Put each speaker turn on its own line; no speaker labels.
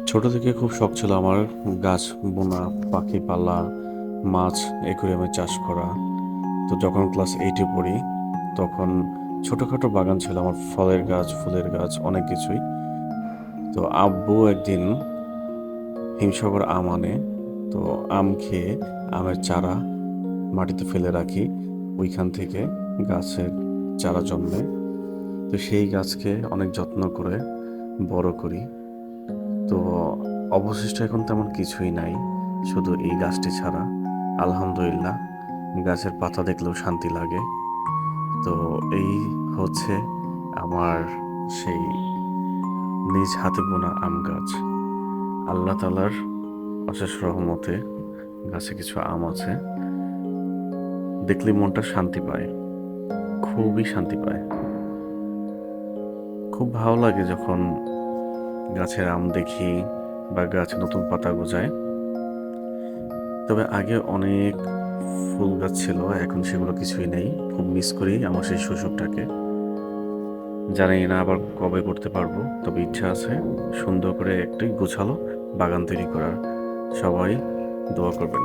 ছোট থেকে খুব শখ ছিল আমার গাছ বোনা, পাখি পালা, মাছ অ্যাকুরিয়ামে চাষ করা। তো যখন ক্লাস 8-এ পড়ি তখন ছোটখাটো বাগান ছিল আমার, ফলের গাছ, ফুলের গাছ, অনেক কিছুই। তো আব্বু একদিন হিমসাগর আম আনে। তো আম খেয়ে আমের চারা মাটিতে ফেলে রাখি, ওইখান থেকে গাছের চারা জন্মে। তো সেই গাছকে অনেক যত্ন করে বড় করি। তো অবশিষ্ট এখন তেমন কিছুই নাই, শুধু এই গাছটি ছাড়া। আলহামদুলিল্লাহ, গাছের পাতা দেখলেও শান্তি লাগে। তো এই হচ্ছে আমার সেই নিজ হাতে বোনা আম গাছ। আল্লাহ তাআলার অশেষ রহমতে গাছে কিছু আম আছে, দেখলে মনটা শান্তি পায়, খুবই শান্তি পায়। খুব ভালো লাগে যখন গাছের আম দেখি বা গাছে নতুন পাতা গজায়। তবে আগে অনেক ফুল গাছ ছিল, এখন সেগুলো কিছুই নেই। খুব মিস করি আমার সেই শৈশবটাকে। জানি না আবার কবে করতে পারবো, তবে ইচ্ছা আছে সুন্দর করে একটি গোছালো বাগান তৈরি করার। সবাই দোয়া করবেন।